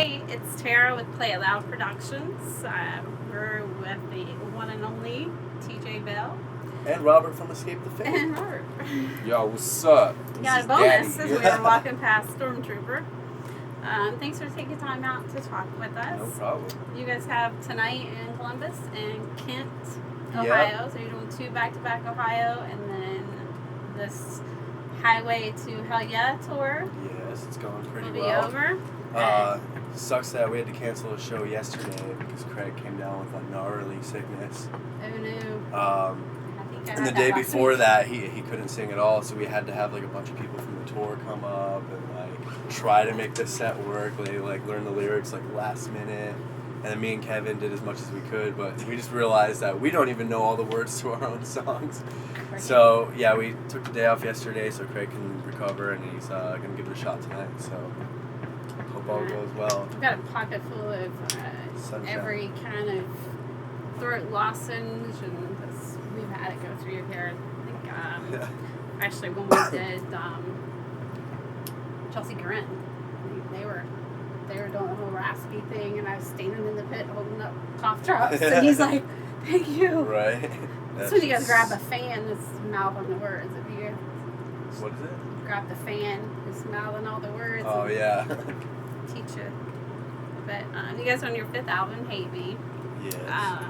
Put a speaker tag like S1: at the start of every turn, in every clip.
S1: Hey, it's Tara with Play It Loud Productions. We're with the one and only TJ Bell.
S2: And Robert from Escape the Fate.
S1: And Robert.
S3: Yo, what's up?
S1: We got a bonus as we were walking past Stormtrooper. Thanks for taking time out to talk with us.
S2: No problem.
S1: You guys have tonight in Columbus and Kent, Ohio. So you're doing 2 back-to-back Ohio, and then this Highway to Hell Yeah tour
S2: Yes, it's going pretty
S1: will be
S2: well.
S1: over.
S2: Sucks that we had to cancel a show yesterday because Craig came down with a gnarly sickness.
S1: Oh no.
S2: Um,
S1: I think I
S2: and the
S1: heard
S2: day
S1: that last
S2: before
S1: week.
S2: that, he couldn't sing at all, so we had to have like a bunch of people from the tour come up and like try to make the set work. They like learned the lyrics like last minute, and then me and Kevin did as much as we could, but we just realized that we don't even know all the words to our own songs. So yeah, we took the day off yesterday so Craig can recover, and he's gonna give it a shot tonight. So hope all goes well.
S1: I've got a pocket full of
S2: Sunshine.
S1: every kind of throat lozenge, and we've had it go through your hair. I think actually when we did Chelsea Grin, they were doing the whole raspy thing, and I was standing in the pit holding up cough drops, and he's like, "Thank you."
S2: Right.
S1: So you guys grab a fan that's mouthing the words. If you
S2: What is it?
S1: grab the fan that's mouthing all the words.
S2: Oh
S1: and
S2: yeah.
S1: teach you. But you guys on your 5th album, Hate Me.
S2: Yes.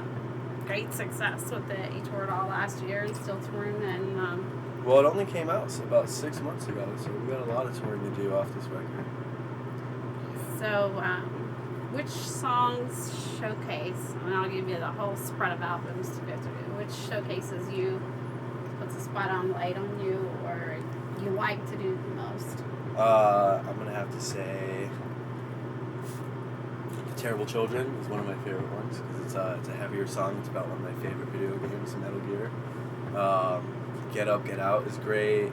S1: Great success with the Each Word All last year, and still touring. And
S2: Well, it only came out about 6 months ago, so we got a lot of touring to do off this record.
S1: so, which songs showcase? And I'll give you the whole spread of albums to go through. Which showcases you, puts a spot on light on you, or you like to do the most?
S2: I'm gonna have to say Terrible Children is one of my favorite ones because it's a heavier song. It's about one of my favorite video games, Metal Gear. Get Up, Get Out is great.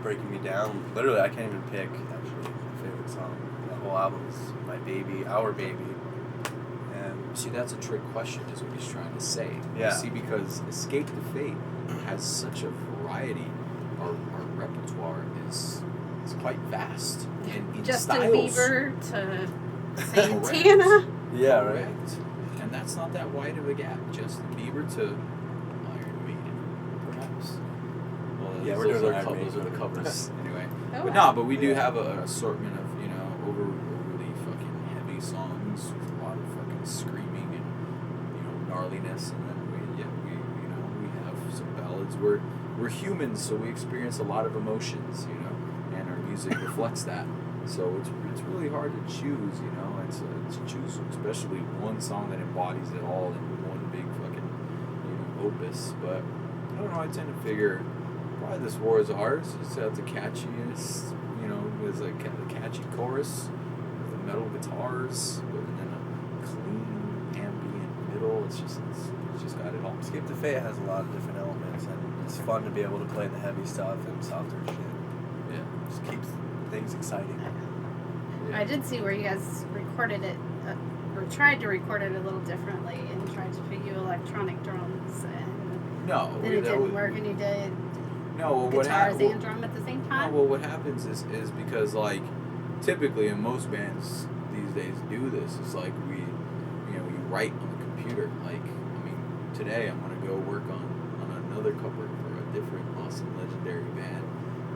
S2: Breaking Me Down. Literally, I can't even pick actually my favorite song. That whole album is my baby, our baby. And
S3: See, that's a trick question, is what he's trying to say.
S2: Yeah.
S3: You see, because Escape the Fate has such a variety. Our repertoire is quite vast in
S1: Justin
S3: styles.
S1: Bieber to Santana.
S2: yeah, right.
S3: Correct. And that's not that wide of a gap. Justin Bieber to Iron Maiden, perhaps. Well,
S2: Yeah, we're doing Iron
S3: those are the
S2: Maiden.
S3: covers anyway.
S1: Oh,
S3: But
S1: wow.
S3: no, but we do have an assortment of, overly fucking heavy songs with a lot of fucking screaming and, gnarliness, and then we have some ballads. We're humans, so we experience a lot of emotions, and our music reflects that. So it's really hard to choose, and to choose especially one song that embodies it all in one big fucking, opus. But I don't know, I tend to figure probably This War Is Ours. It's got the catchiest, there's a catchy chorus, the metal guitars, but then a clean ambient middle. It's just got it all.
S2: Escape the Fate has a lot of different elements, and it's fun to be able to play the heavy stuff and softer shit.
S3: Yeah.
S2: Just keeps things exciting.
S1: I did see where you guys recorded it, or tried to record it a little differently, and tried to do electronic drums, and
S3: No,
S1: then it didn't work, and you did guitars and drum at the same time.
S3: No, well, what happens is because, like, typically in most bands these days do this. It's like we write on the computer. Like, today I'm gonna go work on another cover for a different awesome legendary band,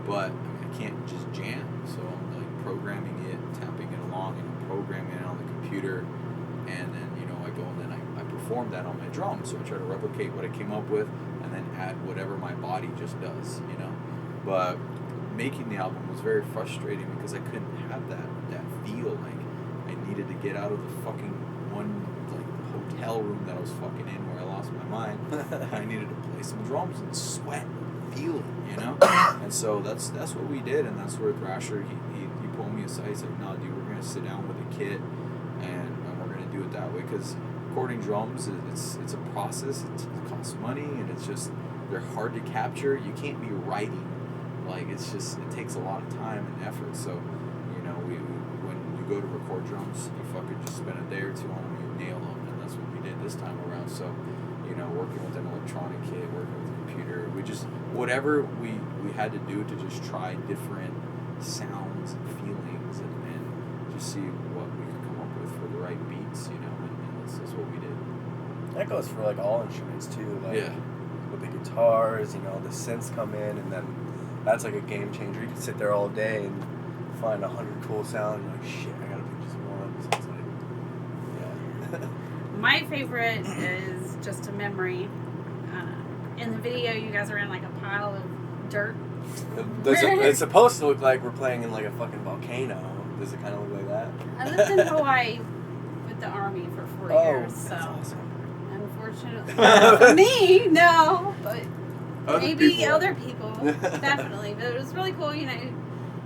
S3: but I can't just jam. So I'm like programming it, tapping it along, and I'm programming it on the computer, and then I go and then I perform that on my drums. So I try to replicate what I came up with, and then add whatever my body just does. But making the album was very frustrating because I couldn't have that feel. Like, I needed to get out of the fucking one hotel room that I was fucking in where I lost my mind. I needed to play some drums and sweat and feel it, And so that's what we did, and that's where Thrasher he pulled me aside. He's like, "No, dude, we're gonna sit down with a kit, and we're gonna do it that way because recording drums it's a process. It costs money, and they're hard to capture. You can't be writing. Like, it takes a lot of time and effort. So, when you go to record drums, you fucking just spend a day or two on them, you nail them, and that's what we did this time around. So, working with an electronic kit, working with a computer, whatever we had to do to just try different sounds and feelings and just see what we could come up
S2: That goes for like all instruments too. Like
S3: Yeah.
S2: with the guitars, you know, the synths come in, and then that's like a game changer. You can sit there all day and find 100 cool sounds. And you're like, shit, I gotta pick just one. So it's like, yeah.
S1: My favorite is Just a Memory. In the video, you guys are in like a pile of dirt.
S2: It's supposed to look like we're playing in like a fucking volcano. Does it kind of look like that?
S1: I lived in Hawaii with the Army for 4 years, so
S2: that's awesome.
S1: unfortunately for me, no, but maybe other people, definitely. But it was really cool, you know,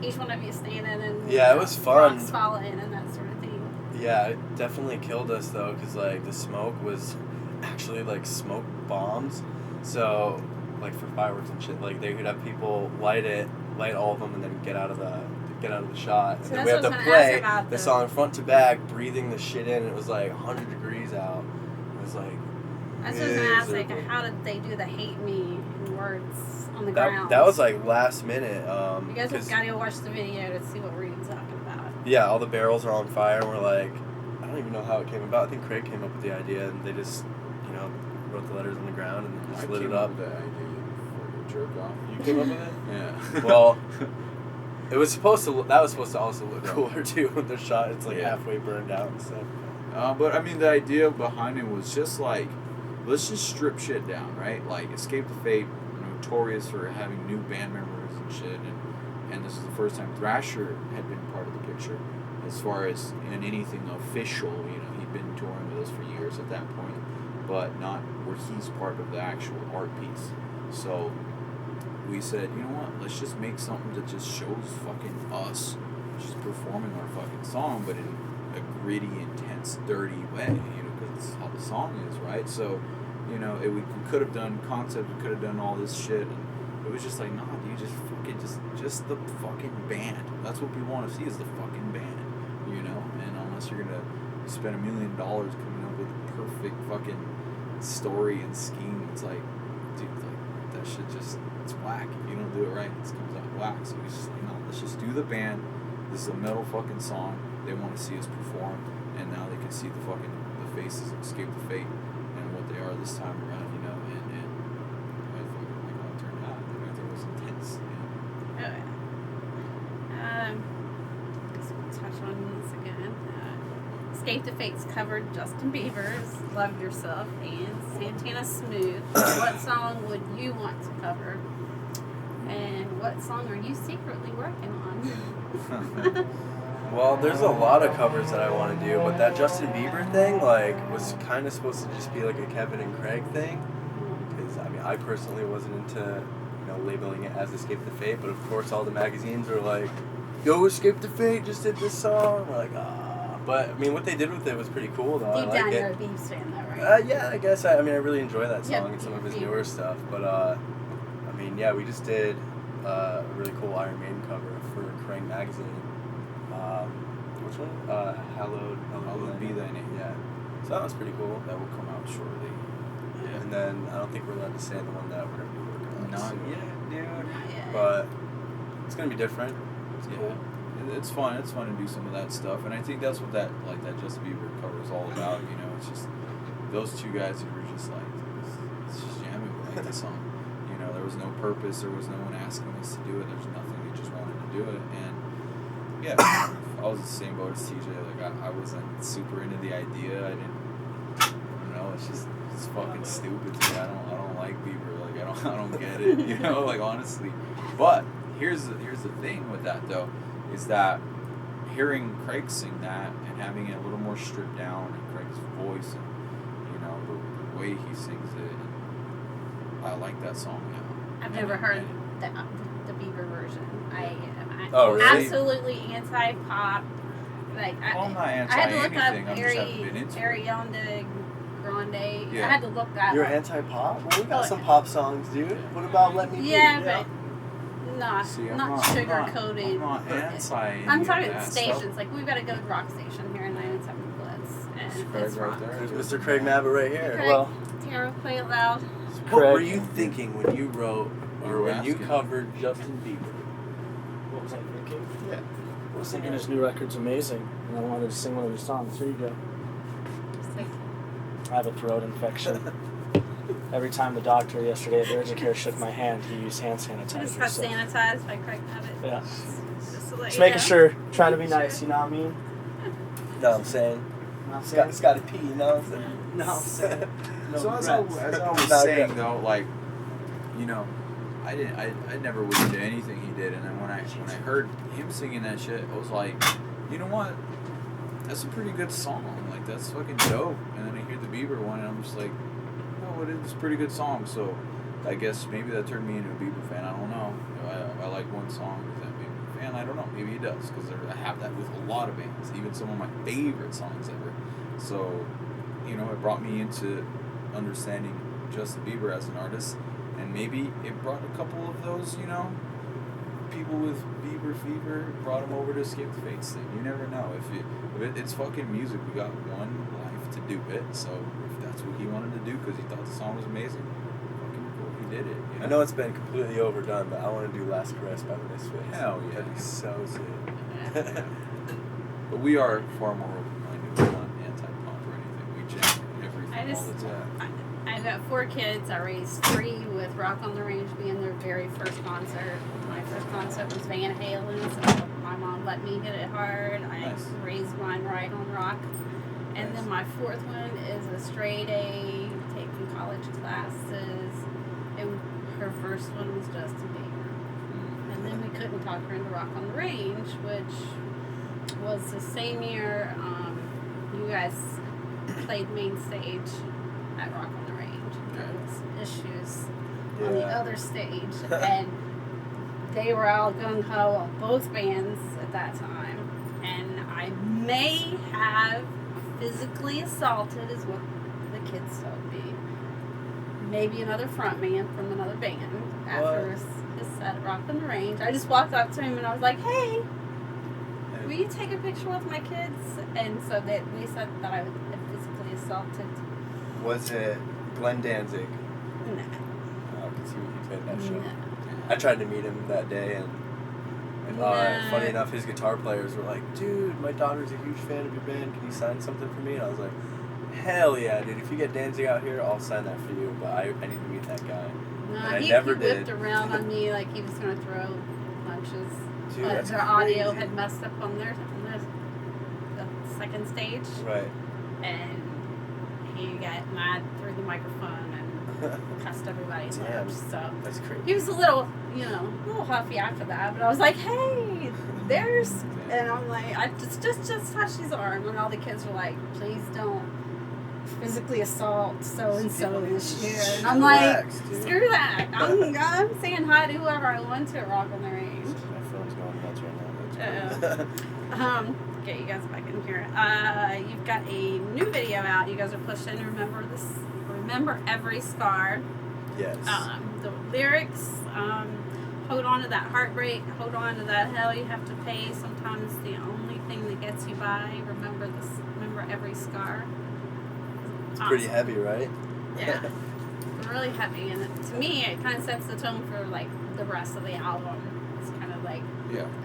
S1: each one of you standing and
S2: Yeah, it was fun.
S1: rocks falling and that sort of thing.
S2: Yeah, it definitely killed us though, because like the smoke was actually like smoke bombs. So like for fireworks and shit, like they could have people light all of them, and then get out of the shot.
S1: So
S2: And then
S1: that's
S2: we have
S1: what
S2: to
S1: I was gonna
S2: play
S1: ask about
S2: the song front to back, breathing the shit in. And it was like 100 degrees out. It was like.
S1: I was just gonna ask, like,
S2: miserable.
S1: how did they do the "hate me" in words on the ground?
S2: That was like last minute.
S1: You guys have got to go watch the video to see what we're even talking about.
S2: Yeah, all the barrels are on fire, and we're like, I don't even know how it came about. I think Craig came up with the idea, and they just, you know, wrote the letters on the ground and then just lit it up.
S3: That idea for your jerk off.
S2: You came up with it?
S3: Yeah.
S2: Well, that was supposed to also look cooler too. With the shot, it's like
S3: Yeah.
S2: halfway burned out and stuff.
S3: But I mean, the idea behind it was just like, let's just strip shit down, right? Like, Escape the Fate, notorious for having new band members and shit, and this is the first time Thrasher had been part of the picture, as far as in anything official. You know, he'd been touring with us for years at that point, but not where he's part of the actual art piece. So we said, you know what? Let's just make something that just shows fucking us just performing our fucking song, but in a gritty, intense, dirty way. You know, because it's how the song is, right? So, you know, we could have done concept, we could have done all this shit, and it was just like, nah, dude, just fucking, just the fucking band. That's what we want to see, is the fucking band, you know? And unless you're gonna spend $1 million coming up with a perfect fucking story and scheme, it's like, dude, like, that shit just, it's whack. If you don't do it right, it comes out whack. So we just like, no, let's just do the band. This is a metal fucking song. They want to see us perform, and now they can see the faces of Escape the Fate and what they are this time around, you know, and I fucking like how it turned out. I think it was intense, you know.
S1: Oh, yeah. Just want to touch on this again. Escape the Fate's covered Justin Bieber's "Love Yourself" and Santana "Smooth." What song would you want to cover? And what song are you secretly working on?
S2: Well, there's a lot of covers that I want to do, but that Justin Bieber thing, like, was kind of supposed to just be like a Kevin and Craig thing. Because, I mean, I personally wasn't into, you know, labeling it as Escape the Fate, but of course all the magazines were like, yo, Escape the Fate just did this song. We're like, ah. But, I mean, what they did with it was pretty cool, though.
S1: Deep
S2: I
S1: down,
S2: like
S1: you're
S2: it.
S1: a Beefs fan, though, right?
S2: Yeah, I guess. I mean, I really enjoy that song
S1: Yep,
S2: and some of his
S1: Bieber.
S2: newer stuff. But, I mean, yeah, we just did a really cool Iron Maiden cover for Kerrang! Magazine. Which one? Hallowed Be Thy Name. Yeah. So that was pretty cool.
S3: That will come out shortly. Yeah.
S2: And then I don't think we're allowed to say the one that we're going to be working on.
S3: Not
S2: soon.
S3: yet, dude.
S1: Not yet.
S2: But it's going to be different. It's
S3: Yeah.
S2: cool.
S3: It's fun. It's fun to do some of that stuff, and I think that's what that Justin Bieber cover is all about. You know, it's just those two guys who were just like, it's just jamming. We like this song. You know, there was no purpose. There was no one asking us to do it. There's nothing. They just wanted to do it, and yeah, I was the same boat as TJ. Like I wasn't super into the idea. I don't know. It's fucking stupid to me. I don't like Bieber. Like I don't get it. You know, like honestly. But here's the thing with that though. Is that hearing Craig sing that and having it a little more stripped down, and Craig's voice and, you know, the way he sings it, I like that song now.
S1: I've never heard the Bieber version.
S2: Oh, really?
S1: Absolutely anti-pop. Like,
S3: Well, I'm not
S1: I had to look up
S3: anti-anything, I just haven't been into it.
S1: Ariana Grande.
S3: Yeah.
S1: I had to look that
S2: You're
S1: up.
S2: anti-pop? Well, we got
S1: Oh,
S2: some
S1: yeah.
S2: pop songs, dude. What about Let Me Be?
S1: Yeah, but not
S3: See,
S1: not sugar coated.
S3: I'm not anti any
S1: I'm
S3: of
S1: talking
S3: that
S1: stations.
S3: stuff.
S1: Like we've got a good rock station here in 97 Blitz, and
S3: Craig
S1: it's
S3: right
S1: rock.
S3: there.
S2: There's Mr. Craig Mabbitt right here.
S1: Craig.
S2: Well,
S1: Tara, play it loud.
S2: what were
S4: Craig.
S2: you thinking when you wrote or
S3: You were
S2: when you
S3: asking.
S2: covered Justin Bieber?
S4: What was I thinking?
S2: Yeah.
S4: I was thinking his new record's amazing, and I wanted to sing one of his songs. Here you go.
S1: Just like,
S4: I have a throat infection. Every time the doctor yesterday at urgent care shook my hand, he used hand sanitizer.
S1: I just got
S4: so-
S1: sanitized by Craig Abbott.
S4: Yeah.
S1: Just to let
S4: Just
S1: you
S4: making
S1: know.
S4: sure, trying to be nice, you know what I mean?
S2: No, I'm saying.
S4: Not saying.
S2: It's got to pee, you know what I'm saying?
S4: No, I'm saying. No
S3: So as I was
S2: Not
S3: saying
S2: good.
S3: though, like, you know, I never listened to anything he did, and then when I heard him singing that shit, I was like, you know what? That's a pretty good song. Like, that's fucking dope. And then I hear the Bieber one, and I'm just like, no, it's a pretty good song. So I guess maybe that turned me into a Bieber fan. I don't know. If I like one song, does that make me a fan? I don't know. Maybe it does, because I have that with a lot of bands, even some of my favorite songs ever. So, you know, it brought me into understanding Justin Bieber as an artist, and maybe it brought a couple of those, you know, people with Bieber fever, brought him over to Escape the Fates thing. You never know. If it's fucking music, we got one life to do it, so if that's what he wanted to do because he thought the song was amazing, fucking cool, he did it. You know?
S2: I know it's been completely overdone, but I want to do Last Caress by the Misfits.
S3: Hell yeah.
S2: That'd be so sick.
S3: But we are far more open-minded. We're not anti-pop or anything. We jam everything all the time.
S1: I've got 4 kids. I raised 3 with Rock on the Range being their very first concert. My first concert was Van Halen, so my mom let me hit it hard. I
S3: Nice.
S1: raised mine right on rock. And then my 4th one is a straight A, taking college classes. Her first one was Justin Bieber. And then we couldn't talk her into Rock on the Range, which was the same year you guys played main stage at Rock on the Range. There was issues on the other stage, and they were all gung-ho on both bands at that time, and I may have physically assaulted is what the kids told me. Maybe another frontman from another band after his set at Rock on the Range. I just walked up to him and I was like, hey, will you take a picture with my kids? And so they said that I had physically assaulted.
S2: Was it Glenn Danzig?
S1: No.
S2: Oh, because he played that show.
S1: No.
S2: I tried to meet him that day, and
S1: Nah.
S2: funny enough, his guitar players were like, dude, my daughter's a huge fan of your band. Can you sign something for me? And I was like, hell yeah, dude. If you get Danzig out here, I'll sign that for you. But I need to meet that guy.
S1: No,
S2: And I
S1: he
S2: never
S1: whipped
S2: did.
S1: around on me like he was going to throw punches.
S2: Dude,
S1: But
S2: that's
S1: their audio
S2: crazy.
S1: had messed up on the second stage.
S2: Right.
S1: And he got mad through the microphone and cussed everybody's
S2: Damn.
S1: lips. So
S2: That's crazy.
S1: he was a little huffy after that. But I was like, hey, there's, and I'm like, I just touched his arm, and all the kids were like, please don't physically assault so and so this year. And I'm like,
S2: Relax, dude.
S1: screw that. I'm saying hi to whoever I want to at Rock on the Range.
S2: My phone's going nuts right now. That's crazy.
S1: Get you guys back in here. You've got a new video out. You guys are pushing Remember Every Scar.
S2: Yes.
S1: The lyrics, hold on to that heartbreak, hold on to that hell you have to pay. Sometimes the only thing that gets you by. Remember every scar.
S2: It's pretty heavy, right?
S1: Yeah. Really heavy, and to me it kind of sets the tone for like the rest of the album. It's kind of like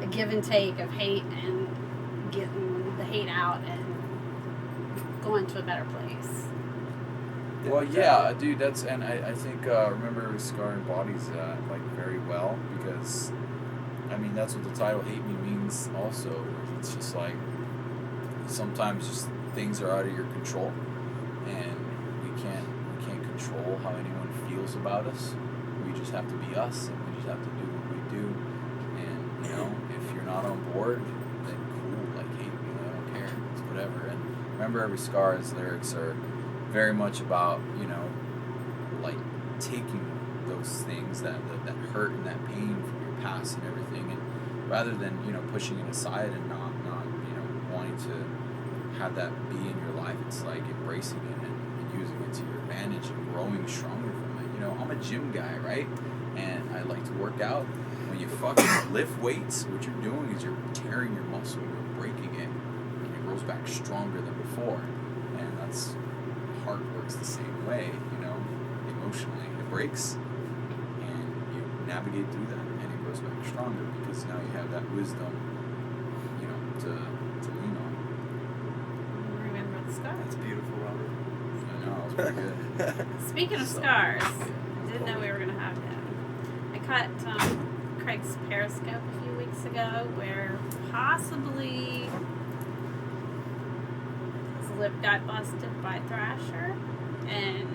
S1: a give and take of hate and getting the hate out and going to a better place.
S3: Well, yeah, dude, and I think Remember Every Scar embodies that like very well, because I mean that's what the title Hate Me means also. It's just like sometimes just things are out of your control, and we can't control how anyone feels about us. We just have to be us, and we just have to do what we do. And you know, if you're not on board, then cool, like hate me, I don't care, it's whatever. And Remember Every Scar, his lyrics are very much about, you know, like taking those things that hurt and that pain from your past and everything, and rather than, you know, pushing it aside and not you know, wanting to have that be in your life, it's like embracing it and using it to your advantage and growing stronger from it. You know, I'm a gym guy, right? And I like to work out. When you fucking lift weights, what you're doing is you're tearing your muscle, you're breaking it, and it grows back stronger than before. And that's heart works the same way, you know, emotionally. It breaks, and you navigate through that, and it grows back stronger because now you have that wisdom, you know, to lean on.
S1: Remember the scar.
S2: That's beautiful, Robert.
S3: I know. was pretty good.
S1: Speaking of scars, I didn't know we were gonna have him. I caught Craig's Periscope a few weeks ago, where possibly his lip got busted by Thrasher, and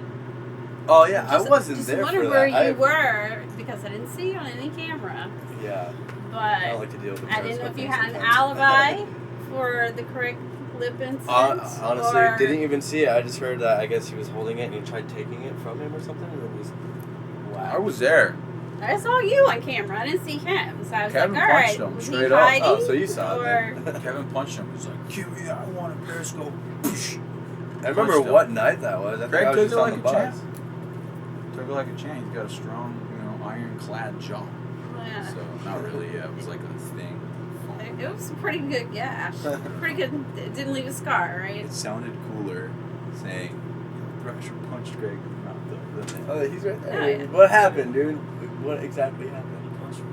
S2: Oh yeah, I wasn't
S1: just
S2: there for
S1: wondered
S2: that.
S1: where you were because I didn't see you on any camera.
S2: Yeah,
S1: But
S2: I don't like to deal with the
S1: I didn't know if you
S2: things
S1: had an
S2: sometimes.
S1: alibi for the correct lip incident.
S2: Honestly,
S1: or
S2: didn't even see it. I just heard that I guess he was holding it and he tried taking it from him or something, and it was. Wow.
S3: I was there.
S1: I saw you on camera. I didn't see him, so I was
S3: Kevin
S1: like, "All right,
S3: punched him
S1: was
S3: straight
S1: he
S3: up.
S1: hiding?"
S2: Oh, so you saw it
S1: or...
S2: then.
S3: Kevin punched him. He was like, "Kiwi, I want a Periscope."
S2: I remember
S3: Punched him.
S2: what night that was. I think
S3: Craig
S2: I was
S3: took
S2: just
S3: it
S2: on
S3: like
S2: the
S3: a
S2: bus.
S3: champ. Took it like a chain. He's got a strong, ironclad jaw.
S1: Yeah.
S3: So not really. It was like a thing.
S1: It was a pretty good gash. Pretty good. It didn't leave a scar, right?
S3: It sounded cooler saying, Thrasher punched Greg in the mouth than that.
S2: Oh, he's right there.
S1: Oh, yeah.
S2: What happened, dude? What exactly happened?
S4: He punched me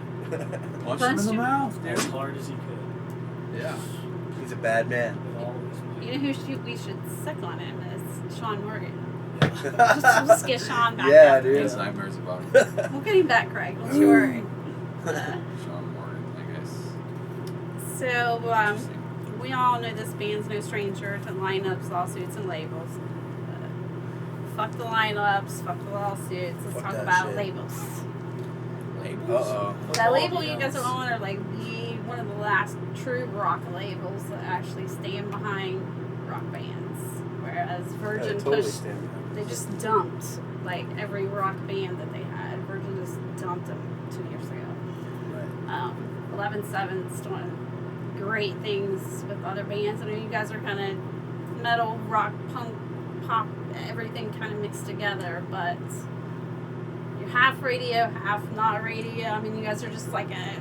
S3: Punched him in
S1: Punched
S3: the
S1: him?
S3: mouth,
S4: as
S3: dude.
S4: hard as he could.
S3: Yeah.
S2: He's a bad man.
S4: With all of his might.
S1: You know who we should sick on him is Sean Morgan.
S4: Yeah.
S1: Just get Sean back.
S2: Yeah,
S1: up.
S2: dude.
S3: He has nightmares about him.
S1: We'll get him back, Craig. Don't you worry.
S3: Sean Morgan, I guess.
S1: So,
S3: Interesting.
S1: we all know this band's no stranger to lineups, lawsuits, and labels. Fuck the lineups, fuck the lawsuits. Let's
S2: Fuck
S1: talk
S2: that
S1: about
S2: shit.
S1: labels.
S3: Labels?
S2: Uh-oh.
S1: That label you guys are on are like one of the last true rock labels that actually stand behind rock bands. Whereas Virgin
S2: totally
S1: pushed,
S2: stand behind
S1: they just dumped like every rock band that they had. Virgin just dumped them 2 years ago.
S2: Right.
S1: 11/7's doing great things with other bands. I know you guys are kind of metal, rock, punk, pop, everything kind of mixed together, but you're half radio, half not radio. I mean, you guys are just like a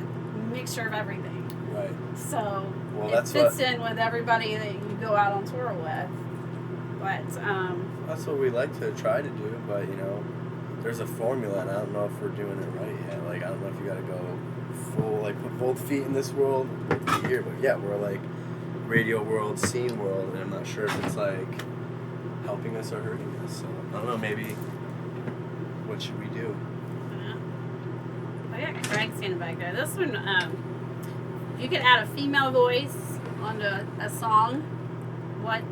S1: mixture of everything.
S2: Right.
S1: So
S2: Well,
S1: it
S2: that's
S1: fits
S2: what
S1: in with everybody that you go out on tour with. But
S2: that's what we like to try to do, but there's a formula, and I don't know if we're doing it right yet. Like, I don't know if you got to go full, like, put both feet in this world here, but yeah, we're like radio world, scene world, and I'm not sure if it's like helping us or hurting us. So I don't know. Maybe what should we do?
S1: I got Craig standing back there. This one, you could add a female voice onto a song. What,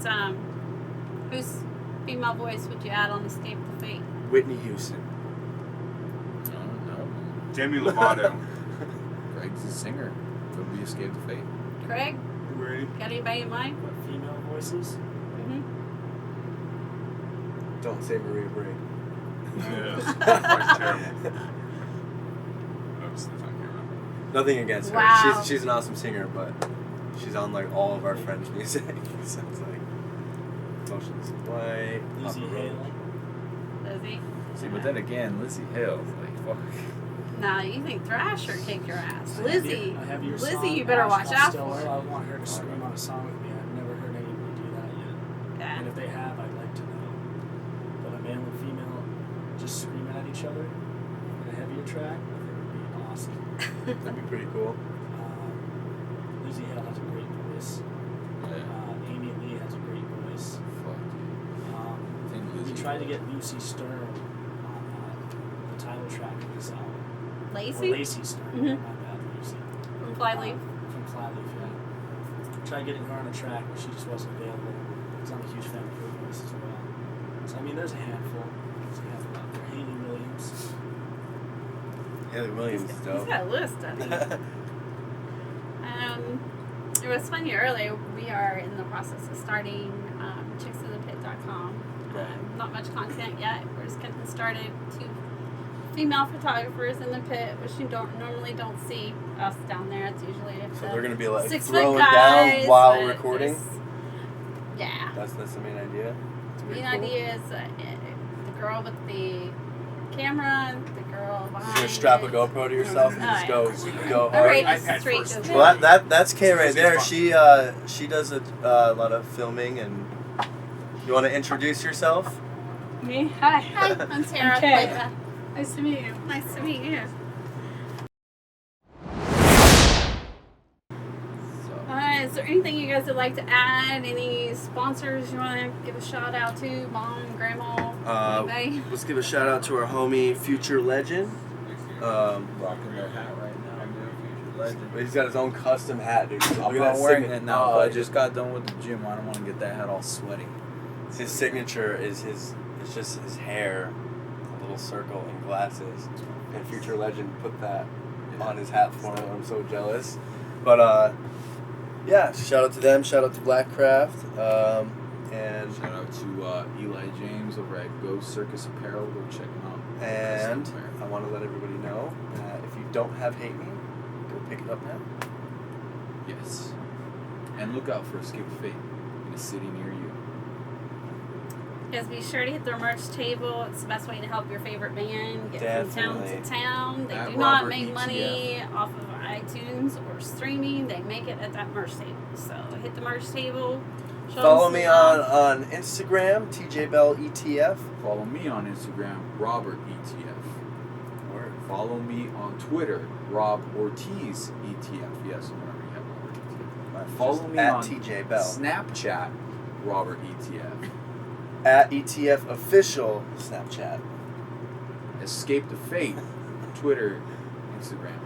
S1: whose female voice would you add on Escape the Fate?
S2: Whitney Houston.
S3: I don't know.
S5: Demi Lovato.
S3: Greg's a singer. Could be Escape the Fate.
S1: Craig,
S5: Ready?
S1: got anybody in mind?
S4: What, female voices?
S1: Mm-hmm.
S2: Don't say Maria Bray.
S5: Yeah, that's terrible. Oops, that's on camera.
S2: Nothing against her.
S1: Wow.
S2: She's an awesome singer, but she's on like all of our friends' music. So it's like Motionless in White,
S4: Lizzie
S2: Papa Roach.
S4: Hale.
S1: Lizzie?
S3: See, but then again, Lizzie Hale's like, fuck.
S1: Nah, you think Thrasher kicked your ass.
S4: I have
S1: Lizzie,
S4: your- I have your
S1: Lizzie,
S4: song,
S1: you better
S4: Ash
S1: watch out
S4: Costello.
S1: for.
S4: I want her to scream on a song with me. I've never heard anybody do that yet.
S1: Yeah.
S4: And if they have, I'd like to know. But a male and female just screaming at each other in a heavier track, I think would be awesome.
S2: That'd be pretty cool.
S4: Lizzie Hale has a great voice.
S3: Yeah.
S4: Amy Lee has a great voice.
S3: Fuck, dude. I think
S4: We
S3: Lizzie
S4: tried to get Lucy Stern on the title track of this album. Or
S1: Lacey?
S4: Lacey Stern,
S1: Mhm.
S4: my bad, Lucy.
S1: From Flyleaf.
S4: From Flyleaf, yeah. Tried getting her on a track, but she just wasn't available. Because I'm a huge fan of her voice as well. So, I mean, there's a handful. There's a handful out there. Haley Williams.
S2: Haley Williams is
S1: He's
S2: dope.
S1: got a list, doesn't he? It was funny earlier. We are in the process of starting chicksinthepit.com. Not much content yet. We're just getting started. 2 female photographers in the pit, which you normally don't see us down there. It's usually
S2: So they're gonna be like
S1: 6
S2: throwing
S1: foot guys,
S2: down while
S1: but
S2: recording.
S1: Yeah.
S2: That's the main idea. It's
S1: The
S2: pretty
S1: main
S2: cool.
S1: idea is the girl with the camera, the girl behind.
S2: You're gonna strap a
S1: it.
S2: GoPro to yourself and just go
S1: All
S2: hard.
S1: right,
S5: iPad
S1: straight
S5: first.
S1: to
S2: Well, that's Kay right there.
S5: Easy
S2: She does a lot of filming, and you want to introduce yourself?
S6: Me? Hi.
S1: Hi, I'm Tara.
S6: I'm Kay.
S1: Playba.
S6: Nice to meet you.
S1: Nice to meet you.
S3: So,
S1: So there anything you guys would like to add? Any sponsors you want to give a shout out to? Mom, grandma, anybody?
S2: Let's give a shout out to our homie Future Legend.
S3: Rocking their hat right now. Future legend.
S2: He's got his own custom hat, dude. So
S3: I'm
S2: look at
S3: not
S2: that
S3: wearing
S2: signature.
S3: it now.
S2: Oh,
S3: I just got done with the gym. I don't want to get that hat all sweaty.
S2: his signature is his. It's just his hair, a little circle, and glasses. And Future Legend put that on his hat for him. I'm so jealous. But yeah, shout out to them. Shout out to Blackcraft. And
S3: Shout out to Eli James over at Ghost Circus Apparel. Go check him out.
S2: And
S3: Somewhere.
S2: I want to let everybody know that if you don't have Hate Me, go pick it up now.
S3: Yes. And look out for Escape of Fate in a city near you.
S1: Guys, be sure to hit their merch table. It's the best way to help your favorite band get from town
S2: Definitely.
S1: to town. They
S3: At
S1: do not
S3: Robert
S1: make
S3: ETF.
S1: money off of iTunes or streaming. They make it at that merch table. So hit the merch table. Show
S2: Follow
S1: them
S2: me
S1: some love.
S2: on Instagram, TJ Bell ETF.
S3: Follow me on Instagram, Robert ETF.
S2: Word.
S3: Follow me on Twitter, Rob Ortiz ETF. Yes, whenever you have Robert ETF. Follow me
S2: at
S3: on
S2: TJ Bell.
S3: Snapchat, Robert ETF.
S2: At ETF Official Snapchat.
S3: Escape to Fate, Twitter, Instagram,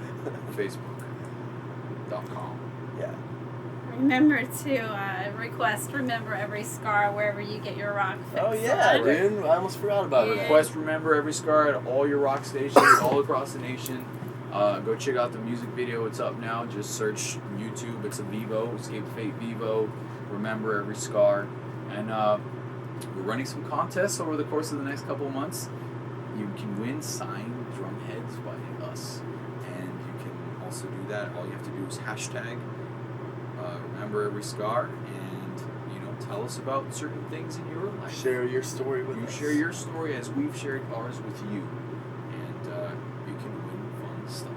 S3: Facebook.com.
S2: Yeah.
S1: Remember to request Remember Every Scar wherever you get your rock fix.
S2: Oh yeah,
S1: on.
S2: dude. I almost forgot about
S1: Yeah.
S2: it.
S3: Request Remember Every Scar at all your rock stations all across the nation. Go check out the music video. It's up now. Just search YouTube. It's a Vivo, Escape Fate Vivo, Remember Every Scar. And we're running some contests over the course of the next couple of months. You can win signed drum heads by us. And you can also do that. All you have to do is hashtag Remember Every Scar and, tell us about certain things in your life.
S2: Share your story with us.
S3: You share your story as we've shared ours with you, and you can win fun stuff.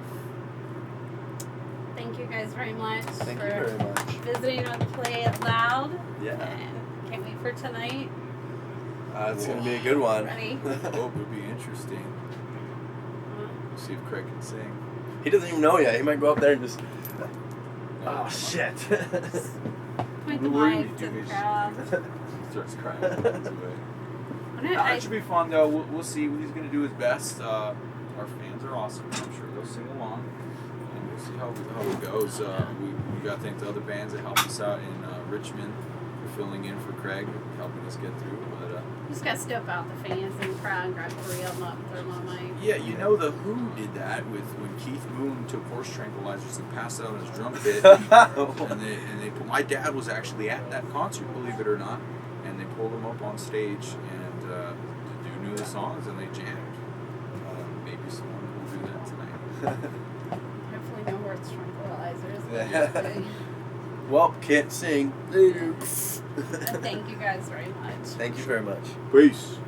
S1: Thank you guys very much
S2: Thank
S1: for
S2: you very much.
S1: visiting on Play It Loud.
S2: Yeah.
S1: And can't wait for tonight.
S2: It's gonna be a good one.
S1: Ready?
S3: I hope it'll be interesting. See if Craig can sing.
S2: He doesn't even know yet. He might go up there and just.
S3: No,
S2: Oh shit.
S1: Point the
S3: What are you
S1: mic to the
S3: doing?
S1: crowd.
S3: He starts crying. Runs away.
S1: I
S3: It should be fun though. We'll see. He's gonna do his best. Our fans are awesome. I'm sure they'll sing along, and we'll see how it goes. We got to thank the other bands that helped us out in Richmond for filling in for Craig, helping us get through. But
S1: just got to step out the fans in the crowd and grab 3 of them up and throw them on my.
S3: yeah, the Who did that with when Keith Moon took horse tranquilizers and passed out on his drum kit. and my dad was actually at that concert, believe it or not, and they pulled him up on stage and the dude knew the songs and they jammed. Maybe someone will do that tonight.
S1: Hopefully no horse tranquilizers.
S2: Yeah. Well, can't sing. Later.
S1: Thank you guys very much.
S2: Thank you very much.
S3: Peace.